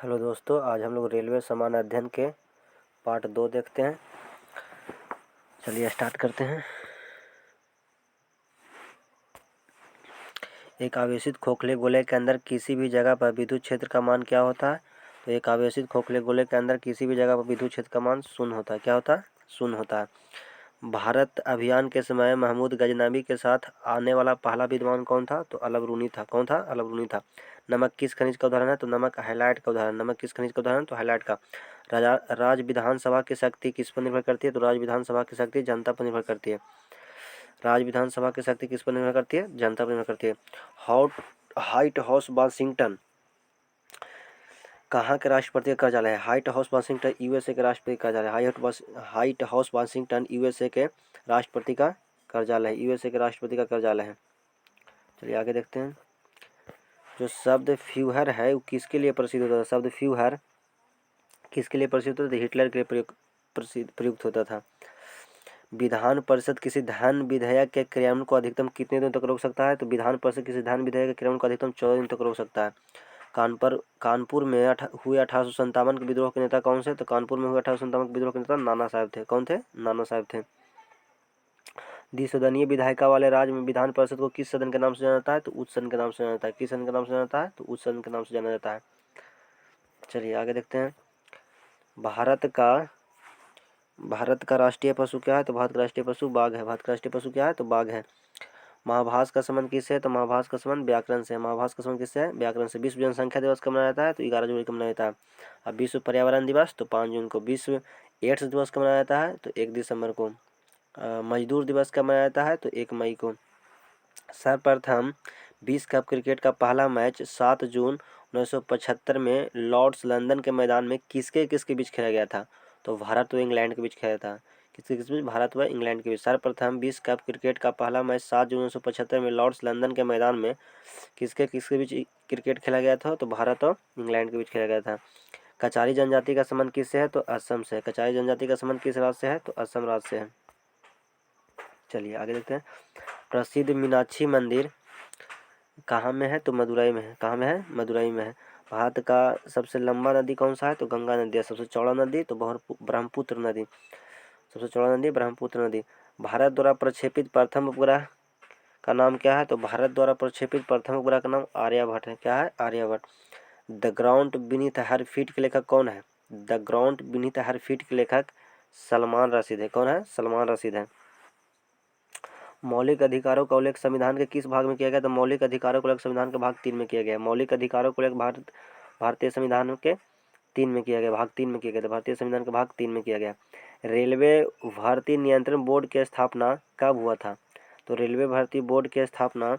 Hello दोस्तों, आज हम लोग रेलवे सामान्य अध्ययन के पार्ट 2 देखते हैं। चलिए स्टार्ट करते हैं। एक आवेशित खोखले गोले के अंदर किसी भी जगह पर विद्युत क्षेत्र का मान क्या होता है? तो एक आवेशित खोखले गोले के अंदर किसी भी जगह पर विद्युत क्षेत्र का मान शून्य होता है। क्या होता है? शून्य होता है। भारत अभियान के समय महमूद गजनबी के साथ आने वाला पहला विद्वान कौन था? तो अलबरूनी था। कौन था? अलबरूनी था। नमक किस खनिज का उदाहरण है? तो नमक हाइलाइट का उदाहरण। नमक किस खनिज का उदाहरण? तो हाइलाइट का। राज्य विधानसभा की शक्ति किस पर निर्भर करती है? तो राज्य विधानसभा की शक्ति जनता पर निर्भर करती है। राज्य विधानसभा की शक्ति किस पर निर्भर करती है? जनता पर निर्भर करती है। व्हाइट हाउस वाशिंगटन कहाँ के राष्ट्रपति का कार्यालय है? व्हाइट हाउस वाशिंगटन यूएसए के राष्ट्रपति का कार्यालय। व्हाइट हाउस वाशिंगटन यूएसए के राष्ट्रपति का कार्यालय है। यूएसए के राष्ट्रपति का कार्यालय है। चलिए आगे देखते हैं। जो शब्द फ्यूहर है वो किसके लिए प्रसिद्ध होता था? शब्द फ्यूहर किसके लिए प्रसिद्ध होता था? हिटलर के लिए प्रयुक्त होता था। विधान परिषद किसी धन विधेयक के क्रियान्वयन को अधिकतम कितने दिन तक रोक सकता है? तो विधान परिषद किसी धन विधेयक के क्रियान्वयन को अधिकतम 14 दिन तक रोक सकता है। कानपुर में हुए 1857 के विद्रोह के नेता कौन से? तो कानपुर में हुए 1857 के विद्रोह के नेता नाना साहब थे। कौन थे? नाना साहब थे। द्विसदनीय विधायिका वाले राज्य में विधान परिषद को किस सदन के नाम से जाना जाता है? तो उच्च सदन के नाम से जाना जाता है। किस सदन के नाम से जाना जाता है? तो उच्च सदन के नाम से जाना जाता है। चलिए आगे देखते हैं। भारत का राष्ट्रीय पशु क्या है? तो भारत का राष्ट्रीय पशु बाघ है। भारत का राष्ट्रीय पशु क्या है? तो बाघ है। महाभाष का संबंध किससे है? तो महाभाष का संबंध व्याकरण से है। महाभाष का संबंध किससे है? व्याकरण से। विश्व जनसंख्या दिवस कब मनाया जाता है? तो 11 जनवरी को मनाया जाता है। अब विश्व पर्यावरण दिवस तो 5 जून को। विश्व एड्स दिवस कब मनाया जाता है? तो 1 दिसंबर को। मजदूर दिवस कब मनाया जाता है? तो 1 मई को। सर्वप्रथम 20 कप क्रिकेट का पहला मैच 7 जून 1975 में लॉर्ड्स लंदन के मैदान में किसके किसके बीच खेला गया था? तो भारत व इंग्लैंड के बीच खेला था। किसके किस बीच? भारत व इंग्लैंड के बीच। सर्वप्रथम 20 कप क्रिकेट का पहला मैच 7 जून 1975 में लॉर्ड्स लंदन के मैदान में किसके किसके बीच क्रिकेट खेला गया था? तो भारत और इंग्लैंड के बीच खेला गया था। कचारी जनजाति का संबंध किससे है? तो असम से। कचारी जनजाति का संबंध किस राज्य से है? तो असम राज्य से है। चलिए आगे देखते हैं। प्रसिद्ध मीनाक्षी मंदिर कहाँ में है? तो मदुरई में है। कहाँ में है? मदुरई में है। भारत का सबसे लंबा नदी कौन सा है? तो गंगा नदी है। सबसे चौड़ा नदी तो ब्रह्मपुत्र नदी। सबसे चौड़ा नदी ब्रह्मपुत्र नदी। भारत द्वारा प्रक्षेपित प्रथम उपग्रह का नाम क्या है? तो भारत द्वारा प्रक्षेपित प्रथम उपग्रह का नाम आर्यभट्ट है। क्या है? Aryabhata. The ground beneath her feet के लेखक कौन है? The ground beneath her feet के लेखक सलमान रशीद है। कौन है? सलमान रशीद है। मौलिक अधिकारों का उल्लेख संविधान के किस भाग में किया गया? तो मौलिक अधिकारों का उल्लेख संविधान के भाग 3 में किया गया। मौलिक अधिकारों का उल्लेख भारतीय संविधान के 3 में किया गया। भाग 3 में किया गया। तो भारतीय संविधान के भाग 3 में किया गया। रेलवे भर्ती नियंत्रण बोर्ड की स्थापना कब हुआ था? तो रेलवे भर्ती बोर्ड की स्थापना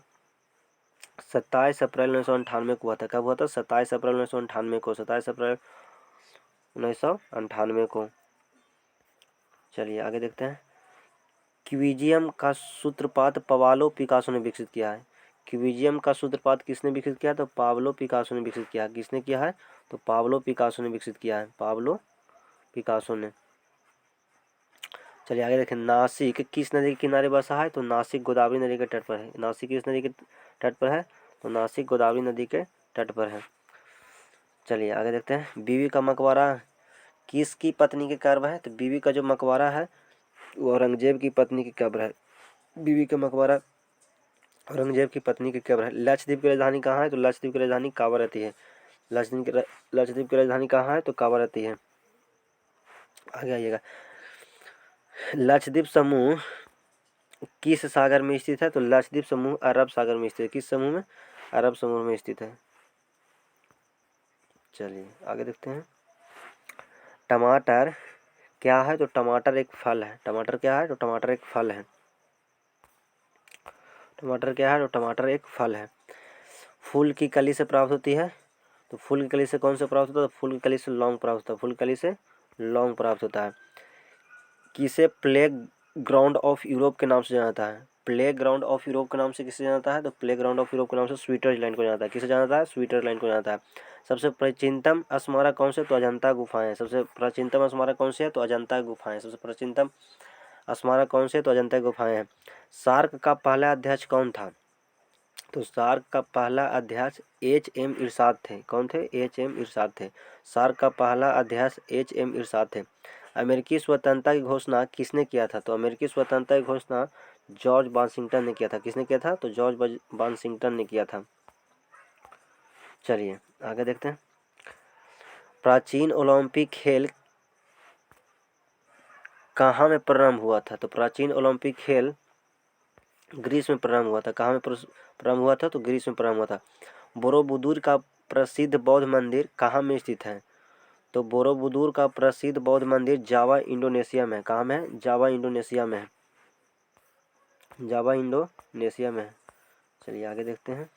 27 अप्रैल 1998 को हुआ था। कब हुआ था? 27 अप्रैल 1998 को। 27 अप्रैल 1998 को। चलिए आगे देखते हैं। क्विजियम का सूत्रपात पाब्लो पिकासो ने विकसित किया है। क्विजियम का सूत्रपात किसने विकसित किया? तो पाब्लो पिकासो ने विकसित किया है। किसने किया है? तो पाब्लो पिकासो ने विकसित किया है। पाब्लो पिकासो ने। चलिए आगे देखें। नासिक किस नदी के किनारे बसा है? तो नासिक गोदावरी नदी के तट पर है। नासिक किस नदी के तट पर है? तो नासिक गोदावरी नदी के तट पर है। चलिए आगे देखते हैं। बीवी का मकबरा किसकी पत्नी के कब्र है? तो बीवी का जो मकबरा है वो औरंगजेब की पत्नी की कब्र है। बीवी का मकबरा औरंगजेब की पत्नी की कब्र है। लक्षद्वीप की राजधानी कहाँ है? तो लक्षद्वीप की राजधानी कावारती है। लक्षद्वीप की राजधानी कहाँ है? तो कावारती है। आगे आइएगा। लक्षद्वीप समूह किस सागर में स्थित है? तो लक्षद्वीप समूह अरब सागर में स्थित है। किस समूह में? अरब समूह में स्थित है। चलिए आगे देखते हैं। टमाटर क्या है? तो टमाटर एक फल है। टमाटर क्या है? तो टमाटर एक फल है। टमाटर क्या है? तो टमाटर एक फल है। फूल की कली से प्राप्त होती है। तो फूल की कली से कौन से प्राप्त होता है? तो फूल की कली से लौंग प्राप्त होता है। फूल की कली से लौंग प्राप्त होता है। किसे प्लेग ग्राउंड ऑफ यूरोप के नाम से जाना जाता है? प्ले ग्राउंड ऑफ यूरोप के नाम से किसे जाना जाता है? तो प्ले ग्राउंड ऑफ यूरोप के नाम से स्विट्जरलैंड को जाना जाता है। किसे जाना जाता है? स्विट्जरलैंड को जाना जाता है। सबसे प्राचीनतम स्मारक कौन से? तो अजंता गुफाएं। सबसे प्राचीनतम स्मारक कौन से है? तो अजंता गुफाएं। सबसे प्राचीनतम स्मारक कौन से? तो अजंता गुफाएं हैं। सार्क का पहला अध्यक्ष कौन था? तो सार्क का पहला अध्यक्ष एच.एम. इरशाद थे। कौन थे? एच.एम. इरशाद थे। सार्क का पहला अध्यक्ष एच.एम. इरशाद थे। अमेरिकी स्वतंत्रता की घोषणा किसने किया था? तो अमेरिकी स्वतंत्रता की घोषणा जॉर्ज वाशिंगटन ने किया था। किसने किया था? तो जॉर्ज वाशिंगटन ने किया था। चलिए आगे देखते हैं। प्राचीन ओलंपिक खेल कहाँ में प्रारंभ हुआ था? तो प्राचीन ओलंपिक खेल ग्रीस में प्रारंभ हुआ था। कहाँ में प्रारंभ हुआ था? तो ग्रीस में प्रारंभ हुआ था। बोरोबुदुर का प्रसिद्ध बौद्ध मंदिर कहाँ में स्थित है? तो बोरोबुदुर का प्रसिद्ध बौद्ध मंदिर जावा इंडोनेशिया में है। कहाँ में है? जावा इंडोनेशिया में है। जावा इंडोनेशिया में है। चलिए आगे देखते हैं।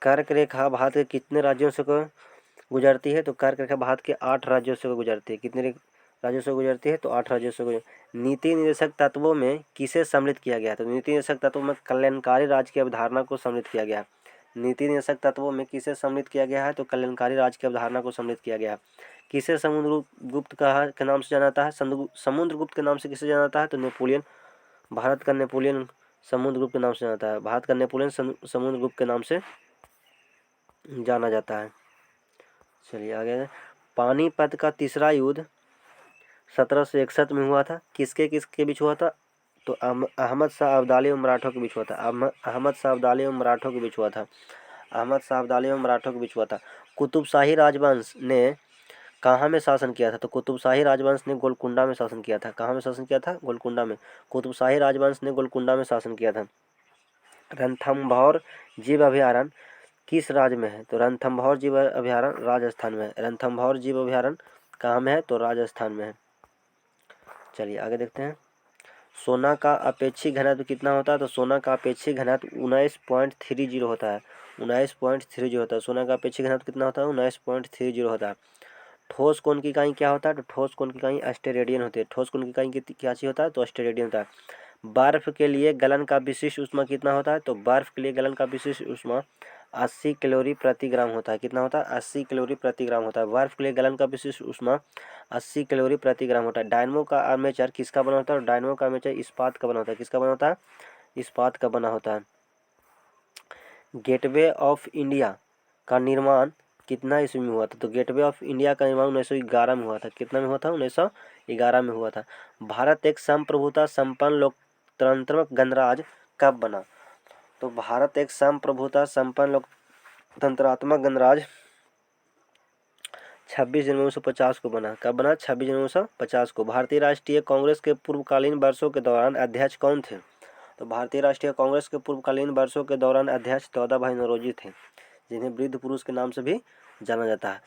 कर्क रेखा भारत के कितने राज्यों से गुजरती है? तो कर्क रेखा भारत के 8 राज्यों से गुजरती है। कितने राज्यों से गुजरती है? तो 8 राज्यों से नीति निर्देशक तत्वों में किसे सम्मिलित किया गया? तो नीति निर्देशक तत्वों में कल्याणकारी राज्य की अवधारणा को सम्मिलित किया गया। नीति निर्देशक तत्वों में किसे सम्मिलित किया गया है? तो कल्याणकारी राज्य की अवधारणा को सम्मिलित किया गया है। किसे समुद्रगुप्त के नाम से जाना जाता है? समुद्रगुप्त के नाम से किसे जाना जाता है? तो नेपोलियन, भारत का नेपोलियन समुद्रगुप्त के नाम से जाना जाता है। भारत का नेपोलियन समुद्रगुप्त के नाम से जाना जाता है। चलिए आगे। पानीपत का तीसरा युद्ध 1761 में हुआ था। किसके किसके बीच हुआ था? तो अहमद शाह अब्दाली और मराठों के बीच हुआ था। अहमद शाह अब्दाली और मराठों के बीच हुआ था। अहमद शाह अब्दाली और मराठों के बीच हुआ था। कुतुबशाही राजवंश ने कहाँ में शासन किया था? तो कुतुबशाही राजवंश ने गोलकुंडा में शासन किया था। कहाँ में शासन किया था? गोलकुंडा में। कुतुबशाही राजवंश ने गोलकुंडा में शासन किया था। रणथंभौर जीव अभयारण्य किस राज्य में है? तो रणथंभौर जीव अभयारण्य राजस्थान में है। रणथंभौर जीव अभयारण्य कहाँ में है? तो राजस्थान में है। चलिए आगे देखते हैं। सोना का अपेक्षित घनत्व कितना होता है? तो सोना का अपेक्षित घनत्व 19.30 होता है। 19.30 होता है। सोना का अपेक्षित घनत्व कितना होता है? 19.30 होता है। ठोस कोण की इकाई क्या होता है? तो ठोस कोण की इकाई अस्टेरेडियन होती है। ठोस कोण की इकाई क्या चीज होता है? तो अस्टेरेडियन होता है। बर्फ के लिए गलन का विशिष्ट ऊष्मा कितना होता है? तो बर्फ के लिए गलन का विशिष्ट ऊष्मा 80 कैलोरी प्रति ग्राम होता है। कितना होता है? 80 कैलोरी प्रति ग्राम होता है। बर्फ के लिए गलन का विशिष्ट ऊष्मा 80 कैलोरी प्रति ग्राम होता है। डायनमो का आर्मेचर किसका बना होता है? डायनमो का आर्मेचर इस्पात का बना होता है। किसका बना होता है? इस्पात का बना होता है। गेटवे ऑफ इंडिया का निर्माण कितना ईस्वी में हुआ था? तो गेटवे ऑफ इंडिया का निर्माण 1911 में हुआ था। कितना में हुआ था? 1911 में हुआ था। भारत एक संप्रभुता संपन्न लोकतंत्रात्मक गणराज्य कब बना? तो भारत एक संप्रभुता संपन्न लोकतंत्रात्मक गणराज्य 26 जनवरी 1950 को बना। कब बना? 26 जनवरी 1950 को। भारतीय राष्ट्रीय कांग्रेस के पूर्वकालीन वर्षों के दौरान अध्यक्ष कौन थे? तो भारतीय राष्ट्रीय कांग्रेस के पूर्वकालीन वर्षों के दौरान अध्यक्ष दाऊद भाई नौरोजी थे, जिन्हें वृद्ध पुरुष के नाम से भी जाना जाता है।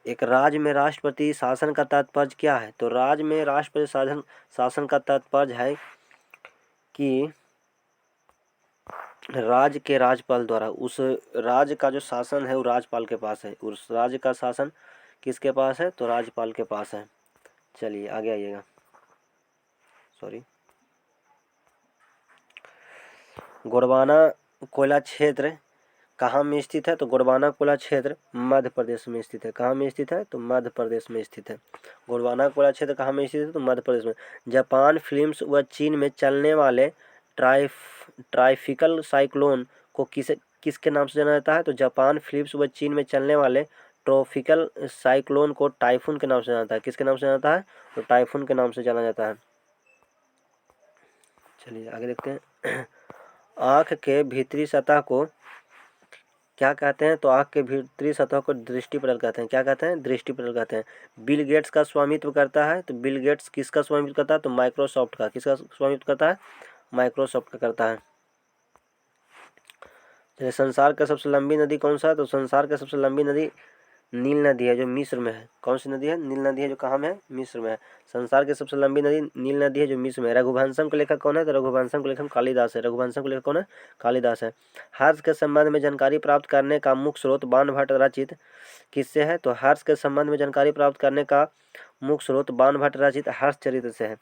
एक राज्य में राष्ट्रपति शासन का तात्पर्य क्या है? तो राज्य में राष्ट्रपति शासन का तात्पर्य है कि राज्य के राज्यपाल द्वारा उस राज्य का जो शासन है वो राज्यपाल के पास है। उस राज्य का शासन किसके पास है? तो राज्यपाल के पास है। चलिए आगे आइएगा। सॉरी। गोंडवाना कोयला क्षेत्र कहाँ में स्थित है? तो गोंडवाना कोयला क्षेत्र मध्य प्रदेश में स्थित है। कहाँ में स्थित है? तो मध्य प्रदेश में स्थित है। गोंडवाना कोयला क्षेत्र कहाँ में स्थित है? तो मध्य प्रदेश में। जापान फिल्म्स व चीन में चलने वाले ट्राइफिकल साइक्लोन को किसके नाम से जाना जाता है? तो जापान फिल्म्स व चीन में चलने वाले ट्रॉपिकल साइक्लोन को टाइफून के नाम से जाना जाता है। किसके नाम से जाना जाता है? तो टाइफून के नाम से जाना जाता है। चलिए आगे देखते हैं। आँख के भीतरी सतह को क्या कहते हैं? तो आँख के भीतरी सतह को दृष्टिपटल कहते हैं। क्या कहते हैं? दृष्टिपटल कहते हैं। बिल गेट्स का स्वामित्व करता है। तो बिल गेट्स किसका स्वामित्व करता है? तो माइक्रोसॉफ्ट का। किसका स्वामित्व करता है? माइक्रोसॉफ्ट का करता है। जैसे संसार का सबसे लंबी नदी कौन सा है? तो संसार का सबसे लंबी नदी नील नदी है, जो मिस्र में है। कौन सी नदी है? नील नदी है, जो कहाँ में है? मिस्र में है। संसार की सबसे लंबी नदी नील नदी है, जो मिस्र में है। रघुवंशम के लेखक कौन है? तो रघुवंशम के लेखक कालिदास है। रघुवंशम के लेखक कौन है? कालिदास है। हर्ष के संबंध में जानकारी प्राप्त करने का मुख्य स्रोत बाणभट्ट रचित किससे है? तो हर्ष के संबंध में जानकारी प्राप्त करने का मुख्य स्रोत बाणभट्ट रचित हर्षचरित्र से है।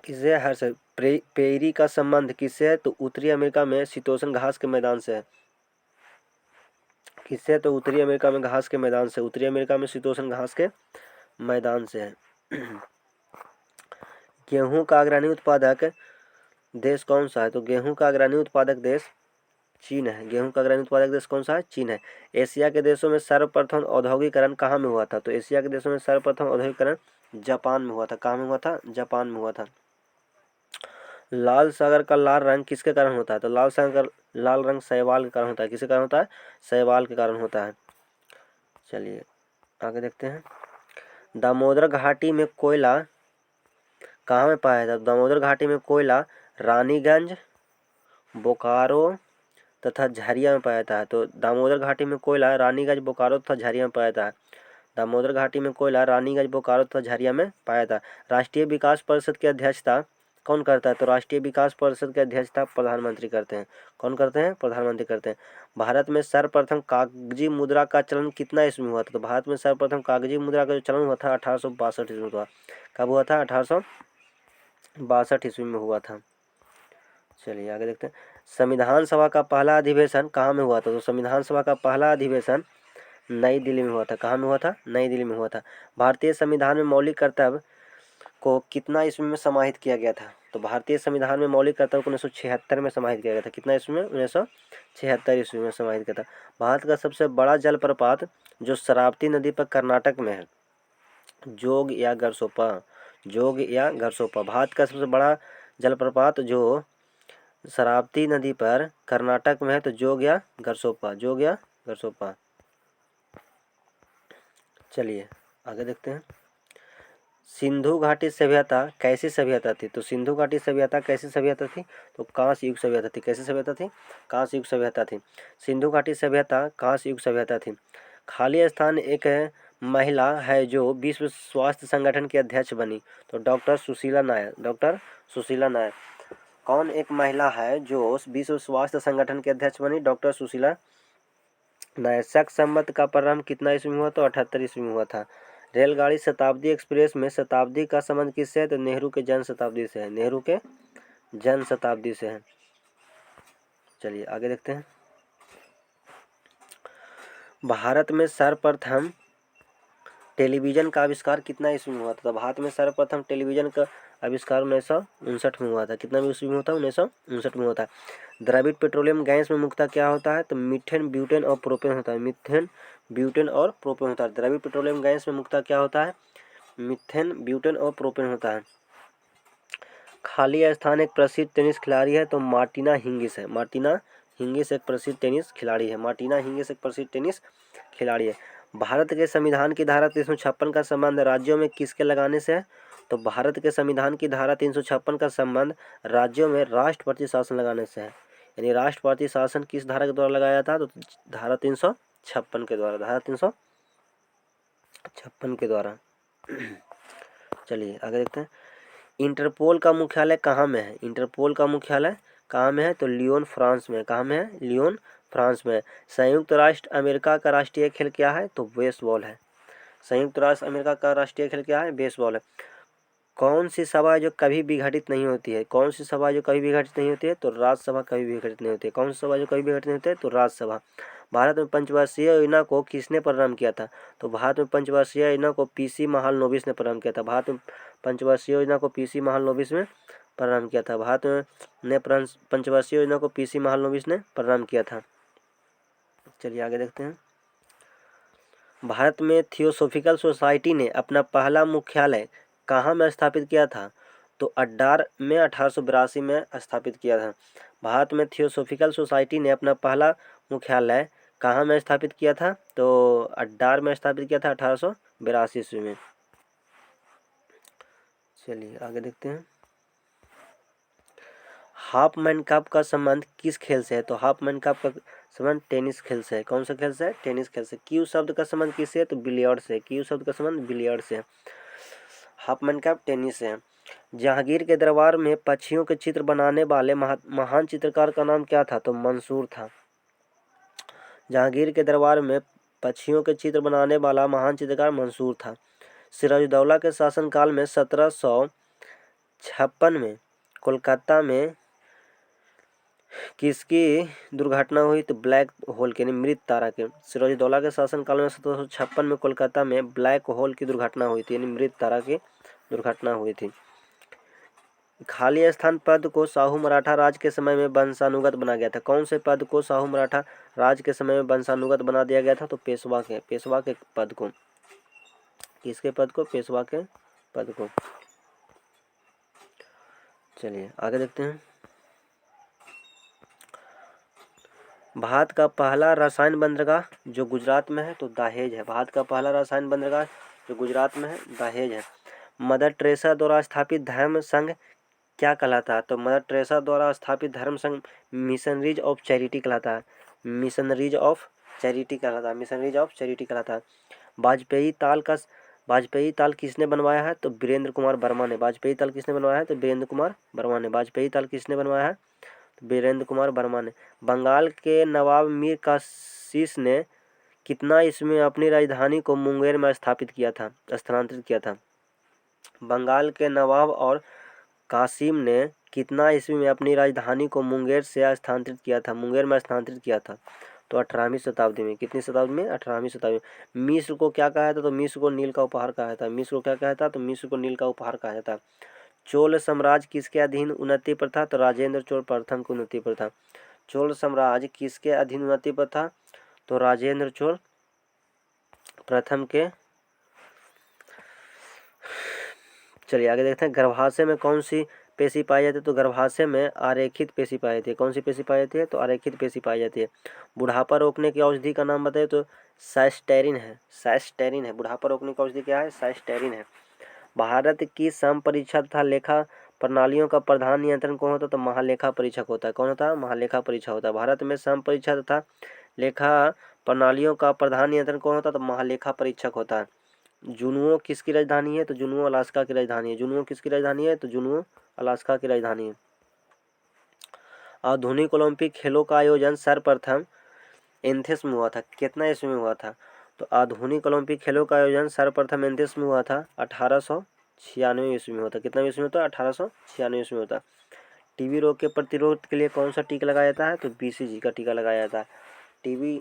किससे? हर्ष। पेरी का संबंध किससे है? तो उत्तरी अमेरिका में शीतोष्ण घास के मैदान से है। किससे? तो उत्तरी अमेरिका में घास के मैदान से। उत्तरी अमेरिका में शीतोष्ण घास के मैदान से है। गेहूं का अग्रणी उत्पादक देश कौन सा है? तो गेहूं का अग्रणी उत्पादक देश चीन है। गेहूं का अग्रणी उत्पादक देश कौन सा है? चीन है। एशिया के देशों में सर्वप्रथम औद्योगिकरण कहाँ में हुआ था? तो एशिया के देशों में सर्वप्रथम औद्योगिकरण जापान में हुआ था। कहाँ में हुआ था? जापान में हुआ था। लाल सागर का लाल रंग किसके कारण होता है? तो लाल सागर का लाल रंग शैवाल के कारण होता है। किसके कारण होता है? शैवाल के कारण होता है। चलिए आगे देखते हैं। दामोदर घाटी में कोयला कहाँ में पाया जाता है? दामोदर घाटी में कोयला रानीगंज, बोकारो तथा झरिया में पाया जाता है। तो दामोदर घाटी में कोयला रानीगंज, बोकारो तथा झरिया में पाया जाता है। दामोदर घाटी में कोयला रानीगंज, बोकारो तथा झरिया में पाया जाता है। राष्ट्रीय विकास परिषद की अध्यक्षता कौन करता है? तो राष्ट्रीय विकास परिषद की अध्यक्षता प्रधानमंत्री करते हैं। कौन करते हैं? प्रधानमंत्री करते हैं। भारत में सर्वप्रथम कागजी मुद्रा का चलन कितना ईस्वी में हुआ था? तो भारत में सर्वप्रथम कागजी मुद्रा का जो चलन हुआ था 1862 ईस्वी में हुआ। कब हुआ था? 1862 ईस्वी में हुआ था। चलिए आगे देखते हैं। संविधान सभा का पहला अधिवेशन कहाँ में हुआ था? तो संविधान सभा का पहला अधिवेशन नई दिल्ली में हुआ था। कहाँ में हुआ था? नई दिल्ली में हुआ था। भारतीय संविधान में मौलिक कर्तव्य को कितना ईस्वी में समाहित किया गया था? तो भारतीय संविधान में मौलिक कर्तव्य को 1976 में समाहित किया गया था। कितना ईस्वी में? 1976 ईस्वी में समाहित किया था। भारत का सबसे बड़ा जलप्रपात जो शरावती नदी पर कर्नाटक में है, जोग या गरसोपा? जोग या गरसोपा? भारत का सबसे बड़ा जलप्रपात जो शरावती नदी पर कर्नाटक में है तो जोग या गरसोपा? जोग या गरसोपा? चलिए आगे देखते हैं। सिंधु घाटी सभ्यता कैसी सभ्यता थी? तो सिंधु घाटी सभ्यता कैसी सभ्यता थी? तो कांस्य युग सभ्यता थी। कैसी सभ्यता थी? कांस्य युग सभ्यता थी। सिंधु घाटी सभ्यता कांस्य युग सभ्यता थी। खाली स्थान एक महिला है जो विश्व स्वास्थ्य संगठन की अध्यक्ष बनी। तो डॉक्टर सुशीला नायर। डॉक्टर सुशीला नायर। कौन एक महिला है जो विश्व स्वास्थ्य संगठन के अध्यक्ष बनी? डॉक्टर सुशीला नायर। शक संवत का प्रारंभ कितना ईस्वी में हुआ? तो 78 ईस्वी में हुआ था। रेलगाड़ी शताब्दी एक्सप्रेस में शताब्दी का संबंध किससे है? तो नेहरू के जन्म शताब्दी से है। नेहरू के जन्म शताब्दी से है। चलिए आगे देखते हैं। भारत में सर्वप्रथम टेलीविजन का आविष्कार कितना ईस्वी में हुआ था? तो भारत में सर्वप्रथम टेलीविजन का आविष्कार 1959 में हुआ था। कितना ईस्वी में हुआ था? 1959 में हुआ था। द्रवित पेट्रोलियम गैस में मुख्यतः क्या होता है? तो मीथेन, ब्यूटेन और प्रोपेन होता है। मीथेन, ब्यूटेन और प्रोपेन होता है। द्रवित पेट्रोलियम गैस में मुख्यतः क्या होता है? मीथेन, ब्यूटेन और प्रोपेन होता है। खाली स्थान एक प्रसिद्ध टेनिस खिलाड़ी है तो मार्टिना हिंगिस है। मार्टिना हिंगिस एक प्रसिद्ध टेनिस खिलाड़ी है। मार्टिना हिंगिस एक प्रसिद्ध टेनिस खिलाड़ी है। भारत के संविधान की धारा 356 का संबंध राज्यों में किसके लगाने से है? तो भारत के संविधान की धारा 356 का संबंध राज्यों में राष्ट्रपति शासन लगाने से है। यानी राष्ट्रपति शासन किस धारा के द्वारा लगाया था? तो धारा 356 के द्वारा। धारा 356 के द्वारा। चलिए आगे देखते हैं। इंटरपोल का मुख्यालय कहाँ में है? इंटरपोल का मुख्यालय कहाँ में है? तो लियोन, फ्रांस में। कहाँ में है? लियोन, फ्रांस में। संयुक्त राष्ट्र अमेरिका का राष्ट्रीय खेल क्या है? तो बेसबॉल है। संयुक्त राष्ट्र अमेरिका का राष्ट्रीय खेल क्या है? बेसबॉल है। कौन सी सभा जो कभी विघटित नहीं होती है? कौन सी सभा जो कभी विघटित नहीं होती है? तो राज्यसभा कभी विघटित नहीं होती है। कौन सी सभा जो कभी विघटित नहीं होती है? तो राज्यसभा। भारत में पंचवर्षीय योजना को किसने प्रारंभ किया था? तो भारत में पंचवर्षीय योजना को पीसी महालनोबिस ने प्रारंभ किया था। भारत में पंचवर्षीय योजना को पीसी महालनोबिस ने प्रारंभ किया था। भारत में पंचवर्षीय योजना को पीसी महालनोबिस ने प्रारंभ किया था। चलिए आगे देखते हैं। भारत में थियोसॉफिकल सोसाइटी ने अपना पहला मुख्यालय कहाँ में स्थापित किया था? तो अड्डार में 1882 में स्थापित किया था। भारत में थियोसॉफिकल सोसाइटी ने अपना पहला मुख्यालय कहाँ में स्थापित किया था? तो अड्डार में स्थापित किया था 1882 ईस्वी में। चलिए आगे देखते हैं। हाफमैन कप का संबंध किस खेल से है? तो हाफमैन कप का संबंध टेनिस खेल से है। कौन सा खेल से है? टेनिस खेल से। क्यू शब्द का संबंध किससे है? तो बिलियर्ड से। क्यू शब्द का संबंध बिलियर्ड से है। हाफमैन कप टेनिस से है। जहांगीर के दरबार में पक्षियों के चित्र बनाने वाले महान चित्रकार का नाम क्या था? तो मंसूर था। जहांगीर के दरबार में पक्षियों के चित्र बनाने वाला महान चित्रकार मंसूर था। सिराजुद्दौला के शासनकाल में 1756 में कोलकाता में किसकी दुर्घटना हुई? तो ब्लैक होल के, यानी मृत तारा के। सिराजुद्दौला के शासनकाल में 1756 में कोलकाता में ब्लैक होल की दुर्घटना हुई थी, यानी मृत तारा की दुर्घटना हुई थी। खाली स्थान पद को शाहू मराठा राज के समय में वंशानुगत बना गया था। कौन से पद को शाहू मराठा राज के समय में वंशानुगत बना दिया गया था? तो पेशवा के पद को। किसके पद को? पेशवा के पद को। चलिए आगे देखते हैं। भारत का पहला रसायन बंदरगाह जो गुजरात में है तो दहेज है। भारत का पहला रसायन बंदरगाह जो गुजरात में है दहेज है। मदर टेरेसा द्वारा स्थापित धर्म संघ क्या कहलाता है? तो मदर टेरेसा द्वारा स्थापित धर्म संघ मिशनरीज ऑफ चैरिटी कहलाता है। मिशनरीज ऑफ चैरिटी कहलाता है। मिशनरीज ऑफ चैरिटी कहलाता है। वाजपेयी ताल किसने बनवाया है? तो वीरेंद्र कुमार वर्मा ने। वाजपेयी ताल किसने बनवाया है? तो वीरेंद्र कुमार वर्मा ने। वाजपेयी ताल किसने बनवाया है? तो वीरेंद्र कुमार वर्मा ने। बंगाल के नवाब मीर कासिम ने कितना ईस्वी में अपनी राजधानी को मुंगेर में स्थानांतरित किया था? बंगाल के नवाब और कासिम ने कितना ईस्वी में अपनी राजधानी को मुंगेर से स्थानांतरित किया था? मुंगेर में स्थानांतरित किया था तो 18वीं शताब्दी में। कितनी शताब्दी में? 18वीं शताब्दी में। मिस्र को क्या कहा था? तो मिस्र को नील का उपहार कहा था। मिस्र को क्या कहा था? तो मिस्र को नील का उपहार कहा था। चोल साम्राज्य किसके अधीन उन्नति पर था? तो राजेंद्र चोल प्रथम की उन्नति पर था। चोल साम्राज्य किसके अधीन उन्नति पर था? तो राजेंद्र चोल प्रथम के। चलिए आगे देखते हैं। गर्भाशय में कौन सी पेशी पाई जाती है? तो गर्भाशय में आरेखित पेशी पाई जाती है। कौन सी पेशी पाई जाती है? तो आरेखित पेशी पाई जाती है। बुढ़ापा रोकने की औषधि का नाम बताइए। तो साइस्टेरिन है। साइस्टेरिन है। बुढ़ापा रोकने की औषधि क्या है? साइस्टेरिन है। भारत की सम परीक्षा तथा लेखा प्रणालियों का प्रधान नियंत्रण कौन होता है? तो महालेखा परीक्षक होता है। कौन होता है? महालेखा परीक्षक होता है। भारत में सम परीक्षा तथा लेखा प्रणालियों का प्रधान नियंत्रण कौन होता है? तो महालेखा परीक्षक होता है। जुनुओ किसकी राजधानी है? तो जुनुओ अलास्का की राजधानी है। जुनुओ किसकी राजधानी है? तो जुनुओ अलास्का की राजधानी है। आधुनिक ओलंपिक खेलों का आयोजन सर्वप्रथम एथेंस में हुआ था। कितना ईस्वी में हुआ था? तो आधुनिक ओलंपिक खेलों का आयोजन सर्वप्रथम एथेंस में हुआ था 1896 ईस्वी में हुआ था। कितना ईस्वी में होता? 1896 ईस्वी में होता। टीबी रोग के प्रतिरोध के लिए कौन सा टीका लगाया जाता है? तो बीसीजी का टीका लगाया जाता है। टीबी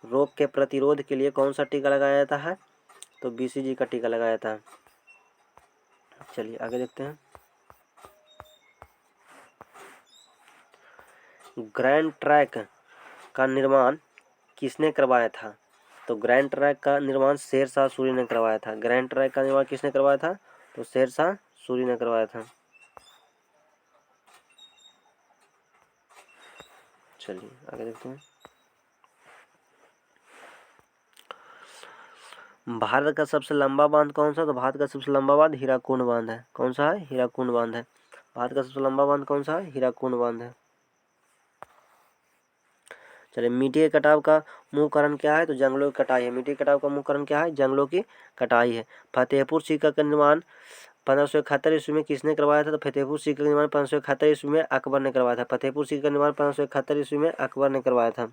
रोग के प्रतिरोध के लिए कौन सा टीका लगाया जाता है? तो बीसीजी का टीका लगाया जाता है। चलिए आगे देखते हैं। ग्रैंड ट्रैक का निर्माण किसने करवाया था? तो ग्रैंड ट्रैक का निर्माण शेरशाह सूरी ने करवाया था। ग्रैंड ट्रैक का निर्माण किसने करवाया था? तो शेरशाह सूरी ने करवाया था। चलिए आगे देखते हैं। भारत का सबसे लंबा बांध कौन सा? तो भारत का सबसे लंबा बांध हीराकुंड बांध है। कौन सा है? हीराकुंड बांध है। भारत का सबसे लंबा बांध कौन सा है? हीराकुंड बांध है। चलिए मिट्टी के कटाव का मुख्य कारण क्या है? तो जंगलों की कटाई है। मिट्टी के कटाव का मुख्य कारण क्या है? जंगलों की कटाई है। फतेहपुर सीकरी का निर्माण 1571 ईस्वी में किसने करवाया था? तो फतेहपुर सीकरी का निर्माण 1571 ईस्वी में अकबर ने करवाया था। फतेहपुर सीकरी का निर्माण 1571 ईस्वी में अकबर ने करवाया था।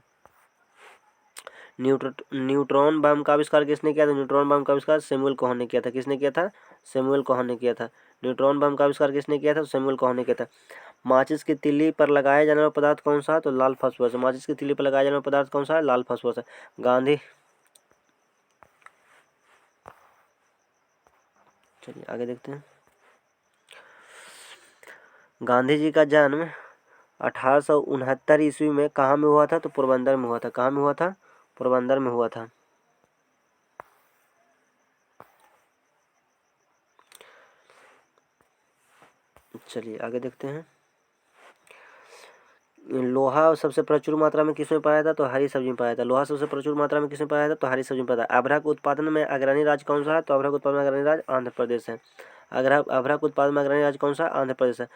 न्यूट्रॉन बम का आविष्कार किसने किया था? न्यूट्रॉन बम का आविष्कार सैमुअल कोहन ने किया था। किसने किया था? सैमुअल कोहन ने किया था। न्यूट्रॉन बम का आविष्कार किसने किया था? तो सैमुअल कोहन ने किया था। माचिस की तिल्ली पर लगाया जाने वाला पदार्थ कौन सा है? तो लाल फास्फोरस है। माचिस की तिल्ली पर लगाया जाने वाला पदार्थ कौन सा है? लाल फास्फोरस है। गांधी। चलिए आगे देखते हैं। गांधी जी का जन्म 1869 ईस्वी में कहाँ में हुआ था? तो पोरबंदर में हुआ था। कहाँ में हुआ था? पोरबंदर में हुआ था। चलिए आगे देखते हैं। लोहा सबसे प्रचुर मात्रा में किसमें पाया था? तो हरी सब्जी में पाया था। लोहा सबसे प्रचुर मात्रा में किसमें पाया था? तो हरी सब्जी में पाया था। अभ्रक उत्पादन में अग्रणी राज्य कौन सा है? तो अभ्रक उत्पादन में अग्रणी राज्य आंध्र प्रदेश है। अभ्रक उत्पादन में अग्रणी राज्य कौन सा? आंध्र प्रदेश है।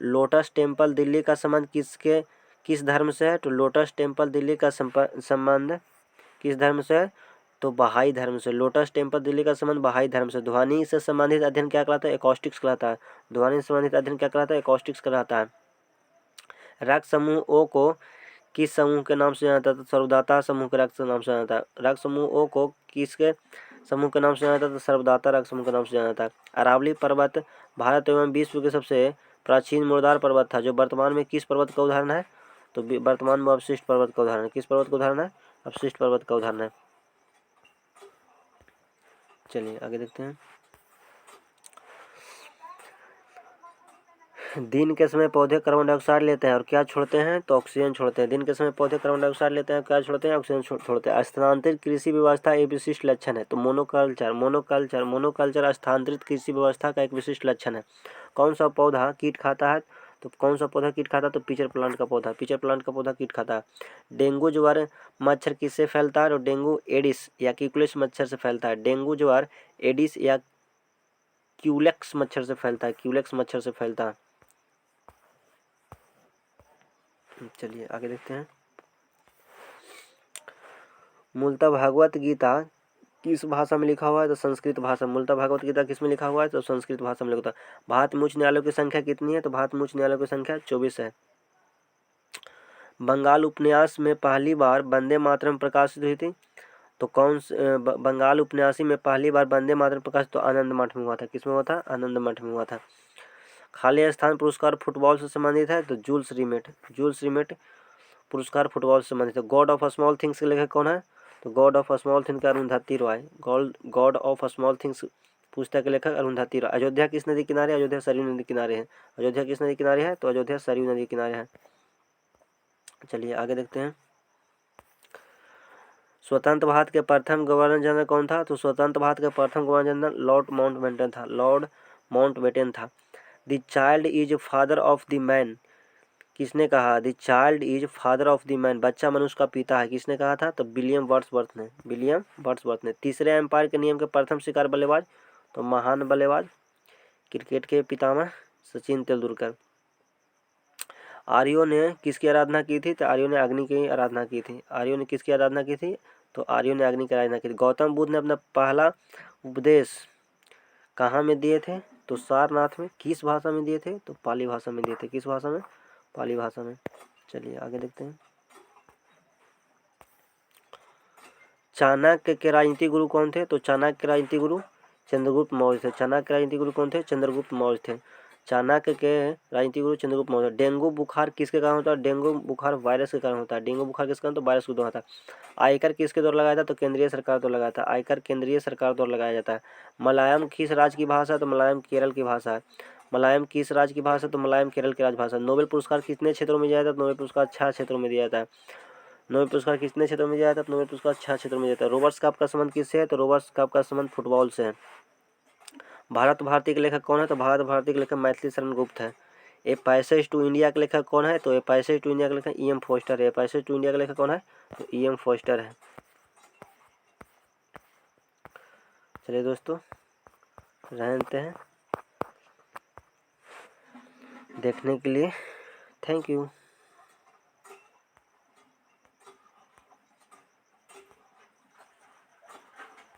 लोटस टेम्पल दिल्ली का संबंध किस धर्म से है? तो लोटस टेम्पल दिल्ली का संबंध किस धर्म से है? तो बहाई धर्म से। लोटस टेम्पल दिल्ली का संबंध बहाई धर्म से। ध्वनि से संबंधित अध्ययन क्या कहलाता है? एकॉस्टिक्स कहलाता है। ध्वनि से संबंधित अध्ययन क्या कहलाता है? एकॉस्टिक्स कहलाता है। रक्त समूह ओ को किस समूह के नाम से जाना जाता है? तो सर्वदाता समूह के रक्त के नाम से जाना जाता है। रक्त समूह ओ को किसके समूह के नाम से जाना जाता है? तो सर्वदाता रक्त समूह के नाम से जाना जाता है। अरावली पर्वत भारत एवं विश्व के सबसे प्राचीन मुर्दार पर्वत था जो वर्तमान में किस पर्वत का उदाहरण है? तो वर्तमान में अवशिष्ट पर्वत का उदाहरण है। किस पर्वत का उदाहरण है? अवशिष्ट पर्वत का उदाहरण है। चलिए आगे देखते हैं। दिन के समय पौधे कार्बन डाइऑक्साइड लेते हैं और क्या छोड़ते हैं, तो ऑक्सीजन छोड़ते हैं। दिन के समय पौधे कार्बन डाइऑक्साइड लेते हैं, क्या छोड़ते हैं, ऑक्सीजन छोड़ते हैं। स्थानांतरित कृषि व्यवस्था एक विशिष्ट लक्षण है, तो मोनोकल्चर स्थानांतरित कृषि व्यवस्था का एक विशिष्ट लक्षण है। कौन सा पौधा कीट खाता है, तो कौन सा पौधा कीट खाता है, तो पिचर प्लांट का पौधा कीट खाता है। डेंगू ज्वर मच्छर किससे फैलता है, और डेंगू एडिस या क्यूलेक्स मच्छर से फैलता है। डेंगू ज्वर एडिस या क्यूलेक्स मच्छर से फैलता है। चलिए आगे देखते हैं। मूलतः भागवत गीता किस भाषा में लिखा हुआ है, तो संस्कृत भाषा। मूलतः भागवत गीता किस में लिखा हुआ है, तो संस्कृत भाषा में लिखा हुआ है। भारत में उच्च न्यायालयों की संख्या कितनी है, तो भारत में उच्च न्यायालयों की संख्या 24 है। बंगाल उपन्यास में पहली बार वंदे मातरम प्रकाशित हुई थी, तो बंगाल उपन्यासी में पहली बार वंदे मातरम प्रकाशित तो आनंद मठ में हुआ था। किसमें हुआ था, आनंद मठ में हुआ था। खाली स्थान पुरस्कार फुटबॉल से संबंधित है, तो जूल्स रिमेट पुरस्कार फुटबॉल से संबंधित है। गॉड ऑफ स्मॉल थिंग्स के लेखक कौन है, तो गॉड ऑफ स्मॉल थिंग्स का Arundhati Roy. God of small things पुस्तक के लेखक अरुंधति रॉय। अयोध्या किस नदी किनारे, अयोध्या सरयू नदी किनारे है। अयोध्या किस नदी किनारे है, तो अयोध्या सरयू नदी किनारे है। चलिए आगे देखते हैं। स्वतंत्र भारत के प्रथम गवर्नर जनरल कौन था, तो स्वतंत्र भारत के प्रथम गवर्नर जनरल लॉर्ड माउंटबेटन था। The child is father of the man, किसने कहा, the child is father of the man, बच्चा मनुष्य का पिता है, किसने कहा था, तो विलियम वर्ड्सवर्थ ने। तीसरे एम्पायर के नियम के प्रथम शिकार बल्लेबाज, तो महान बल्लेबाज क्रिकेट के पितामह सचिन तेंदुलकर। आर्यों ने किसकी आराधना की थी, तो आर्यों ने अग्नि की आराधना की थी। आर्यों ने किसकी आराधना की थी, तो आर्यों ने अग्नि की आराधना की थी। गौतम बुद्ध ने अपना पहला उपदेश कहाँ में दिए थे, तो सारनाथ में। किस भाषा में दिए थे, तो पाली भाषा में दिए थे। किस भाषा में, पाली भाषा में। चलिए आगे देखते हैं। चाणक्य के राजनीतिक गुरु कौन थे, तो चाणक्य के राजनीतिक गुरु चंद्रगुप्त मौर्य थे। चाणक्य के राजनीतिक गुरु कौन थे, चंद्रगुप्त मौर्य थे। चाणक्य के राजनीतिक गुरु चंद्रगुप्त मौर्य। डेंगू बुखार किसके कारण होता है, डेंगू बुखार वायरस के कारण होता है। डेंगू बुखार किसके कारण, तो वायरस के द्वारा होता है। आयकर किसके द्वारा लगाया था, तो केंद्रीय सरकार द्वारा लगाया था। आयकर केंद्रीय सरकार द्वारा लगाया जाता है। मलयालम किस राज्य की भाषा है, तो मलयालम केरल की भाषा है। मलयालम किस राज्य की भाषा, तो मलयालम केरल की राजभाषा। नोबेल पुरस्कार कितने क्षेत्रों में दिया जाता है, नोबेल पुरस्कार 6 क्षेत्रों में दिया जाता है। नोबेल पुरस्कार कितने क्षेत्रों में दिया जाता है, नोबेल पुरस्कार 6 क्षेत्रों में दिया जाता है। रॉबर्ट कप का संबंध किससे है, तो रॉबर्ट कप का संबंध फुटबॉल से है। भारत भारती के लेखक कौन है, तो भारत भारती के लेखक मैथिली शरण गुप्त है। ए पैसेज टू इंडिया के लेखक कौन है, तो ए पैसेज टू इंडिया के लेखक ई एम फोस्टर है। पैसेज टू इंडिया के लेखक कौन है, तो ई एम फोस्टर है। चलिए दोस्तों रहते हैं, देखने के लिए थैंक यू।